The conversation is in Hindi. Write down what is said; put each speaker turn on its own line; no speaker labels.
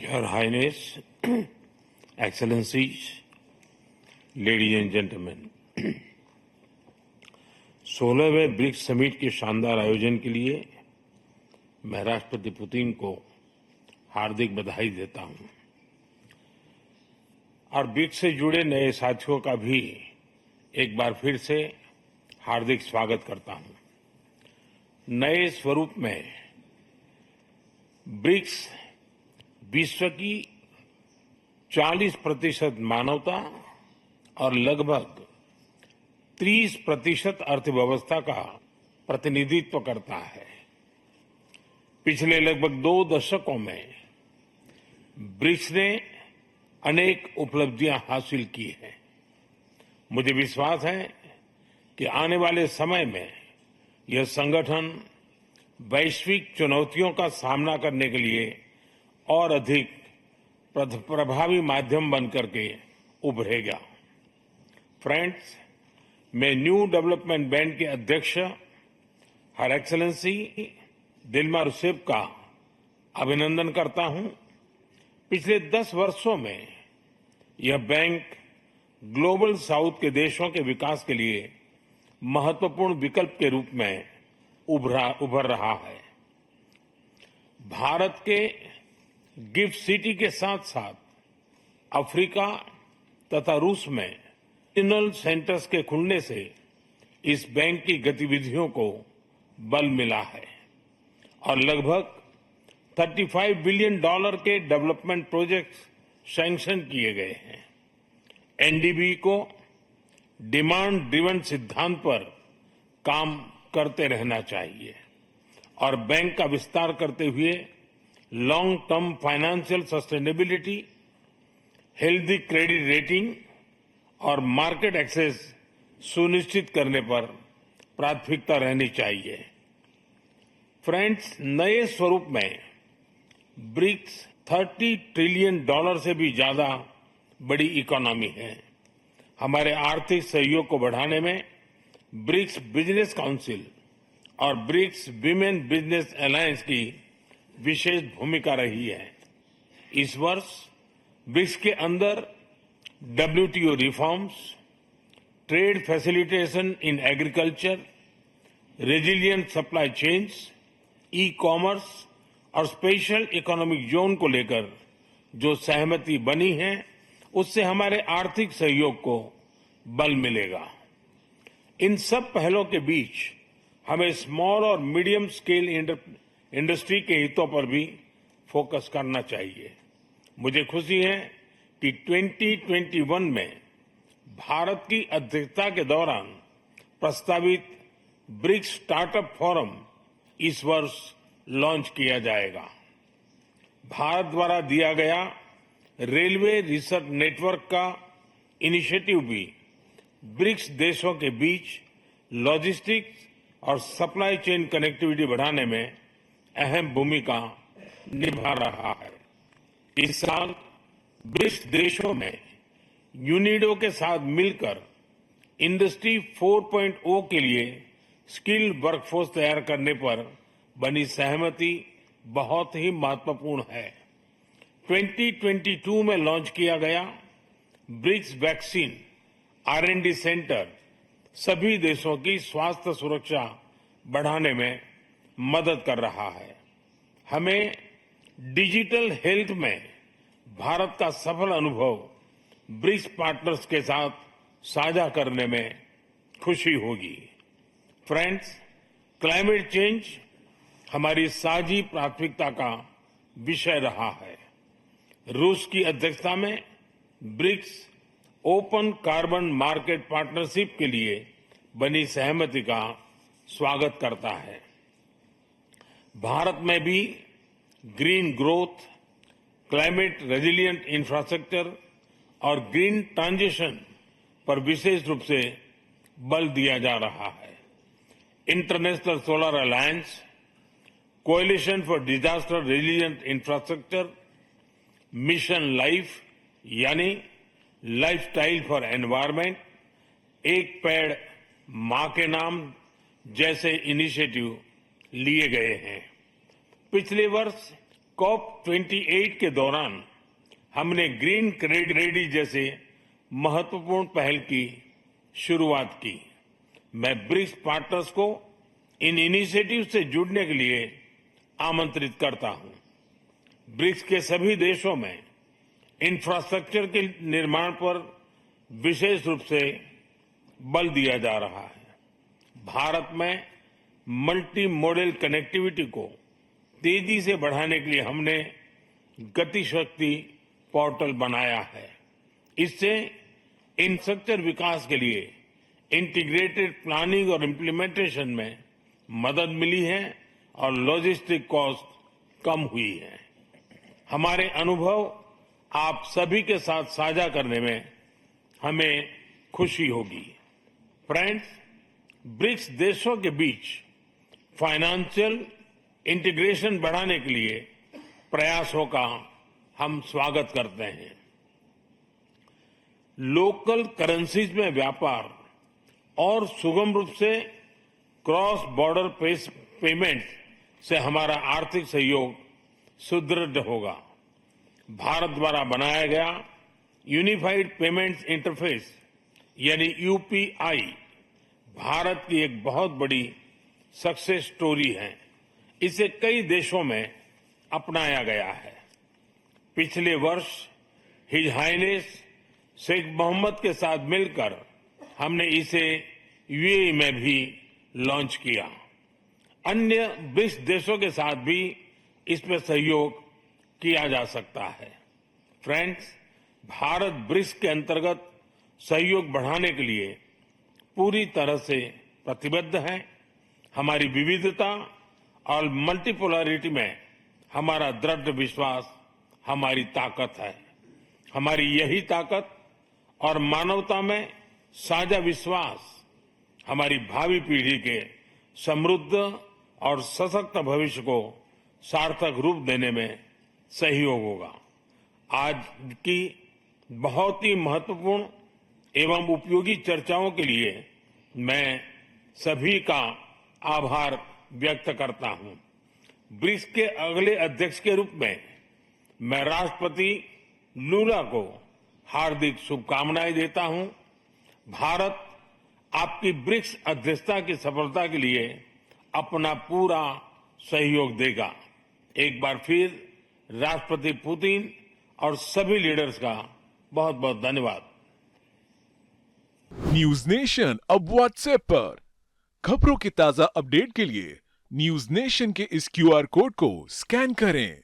Your Highness, Excellencies, ladies and gentlemen, 16वें ब्रिक्स समिट के शानदार आयोजन के लिए मैं राष्ट्रपति पुतिन को हार्दिक बधाई देता हूं और ब्रिक्स से जुड़े नए साथियों का भी एक बार फिर से हार्दिक स्वागत करता हूं। नए स्वरूप में ब्रिक्स विश्व की 40% मानवता और लगभग 30% अर्थव्यवस्था का प्रतिनिधित्व करता है। पिछले लगभग 2 दशकों में ब्रिक्स ने अनेक उपलब्धियां हासिल की हैं। मुझे विश्वास है कि आने वाले समय में यह संगठन वैश्विक चुनौतियों का सामना करने के लिए और अधिक प्रभावी माध्यम बनकर के उभरेगा। फ्रेंड्स, मैं न्यू डेवलपमेंट बैंक के अध्यक्ष हर एक्सेलेंसी दिल्मा रूसेफ का अभिनंदन करता हूं। पिछले 10 वर्षों में यह बैंक ग्लोबल साउथ के देशों के विकास के लिए महत्वपूर्ण विकल्प के रूप में उभर रहा है। भारत के गिफ्ट सिटी के साथ साथ अफ्रीका तथा रूस में रीजनल सेंटर्स के खुलने से इस बैंक की गतिविधियों को बल मिला है और लगभग $35 बिलियन के डेवलपमेंट प्रोजेक्ट्स सैंक्शन किए गए हैं। एनडीबी को डिमांड ड्रिवन सिद्धांत पर काम करते रहना चाहिए और बैंक का विस्तार करते हुए long term financial sustainability, healthy credit rating और मार्केट एक्सेस सुनिश्चित करने पर प्राथमिकता रहनी चाहिए। फ्रेंड्स, नए स्वरूप में ब्रिक्स $30 ट्रिलियन से भी ज्यादा बड़ी इकोनॉमी है। हमारे आर्थिक सहयोग को बढ़ाने में ब्रिक्स बिजनेस काउंसिल और ब्रिक्स विमेन बिजनेस अलायंस की विशेष भूमिका रही है। इस वर्ष ब्रिक्स के अंदर WTO reforms, trade facilitation in agriculture, resilient supply chains, e commerce और स्पेशल इकोनॉमिक जोन को लेकर जो सहमति बनी है, उससे हमारे आर्थिक सहयोग को बल मिलेगा। इन सब पहलों के बीच हमें स्मॉल और मीडियम स्केल इंडस्ट्री के हितों पर भी फोकस करना चाहिए। मुझे खुशी है कि 2021 में भारत की अध्यक्षता के दौरान प्रस्तावित ब्रिक्स स्टार्टअप फोरम इस वर्ष लॉन्च किया जाएगा। भारत द्वारा दिया गया रेलवे रिसर्च नेटवर्क का इनिशिएटिव भी ब्रिक्स देशों के बीच लॉजिस्टिक्स और सप्लाई चेन कनेक्टिविटी बढ़ाने में अहम भूमिका निभा रहा है। इस साल ब्रिक्स देशों में यूनिडो के साथ मिलकर इंडस्ट्री 4.0 के लिए स्किल्ड वर्कफोर्स तैयार करने पर बनी सहमति बहुत ही महत्वपूर्ण है। 2022 में लॉन्च किया गया ब्रिक्स वैक्सीन R&D सेंटर सभी देशों की स्वास्थ्य सुरक्षा बढ़ाने में मदद कर रहा है। हमें डिजिटल हेल्थ में भारत का सफल अनुभव ब्रिक्स पार्टनर्स के साथ साझा करने में खुशी होगी। फ्रेंड्स, क्लाइमेट चेंज हमारी साझी प्राथमिकता का विषय रहा है। रूस की अध्यक्षता में BRICS open carbon market partnership के लिए बनी सहमति का स्वागत करता है। भारत में भी green growth, climate resilient infrastructure और ग्रीन ट्रांजिशन पर विशेष रूप से बल दिया जा रहा है। International solar alliance, coalition for disaster resilient infrastructure, mission life यानी लाइफस्टाइल फॉर एनवायरमेंट, एक पेड़ मां के नाम जैसे इनिशिएटिव लिए गए हैं। पिछले वर्ष COP28 के दौरान हमने ग्रीन क्रेडिट जैसे महत्वपूर्ण पहल की शुरुआत की। मैं ब्रिक्स पार्टनर्स को इन इनिशिएटिव से जुड़ने के लिए आमंत्रित करता हूं। ब्रिक्स के सभी देशों में इंफ्रास्ट्रक्चर के निर्माण पर विशेष रूप से बल दिया जा रहा है। भारत में मल्टी मॉडल कनेक्टिविटी को तेजी से बढ़ाने के लिए हमने गति शक्ति पोर्टल बनाया है। इससे इंफ्रास्ट्रक्चर विकास के लिए इंटीग्रेटेड प्लानिंग और इम्प्लीमेंटेशन में मदद मिली है और लॉजिस्टिक कॉस्ट कम हुई है। हमारे अनुभव आप सभी के साथ साझा करने में हमें खुशी होगी। फ्रेंड्स, ब्रिक्स देशों के बीच फाइनेंशियल इंटीग्रेशन बढ़ाने के लिए प्रयासों का हम स्वागत करते हैं। लोकल करेंसीज में व्यापार और सुगम रूप से क्रॉस बॉर्डर पेमेंट से हमारा आर्थिक सहयोग सुदृढ़ होगा। भारत द्वारा बनाया गया यूनिफाइड पेमेंट्स इंटरफेस यानी यूपीआई भारत की एक बहुत बड़ी सक्सेस स्टोरी है। इसे कई देशों में अपनाया गया है। पिछले वर्ष हिज हाइनेस शेख मोहम्मद के साथ मिलकर हमने इसे यूएई में भी लॉन्च किया। अन्य ब्रिक्स देशों के साथ भी इसमें सहयोग किया जा सकता है। फ्रेंड्स, भारत ब्रिक्स के अंतर्गत सहयोग बढ़ाने के लिए पूरी तरह से प्रतिबद्ध है। हमारी विविधता और मल्टीपोलरिटी में हमारा दृढ़ विश्वास हमारी ताकत है। हमारी यही ताकत और मानवता में साझा विश्वास हमारी भावी पीढ़ी के समृद्ध और सशक्त भविष्य को सार्थक रूप देने में सहयोग होगा। आज की बहुत ही महत्वपूर्ण एवं उपयोगी चर्चाओं के लिए मैं सभी का आभार व्यक्त करता हूं। ब्रिक्स के अगले अध्यक्ष के रूप में मैं राष्ट्रपति लूला को हार्दिक शुभकामनाएं देता हूं। भारत आपकी ब्रिक्स अध्यक्षता की सफलता के लिए अपना पूरा सहयोग देगा। एक बार फिर राष्ट्रपति पुतिन और सभी लीडर्स का बहुत बहुत धन्यवाद।
न्यूज नेशन अब व्हाट्सएप पर खबरों की ताजा अपडेट के लिए न्यूज नेशन के इस क्यूआर कोड को स्कैन करें।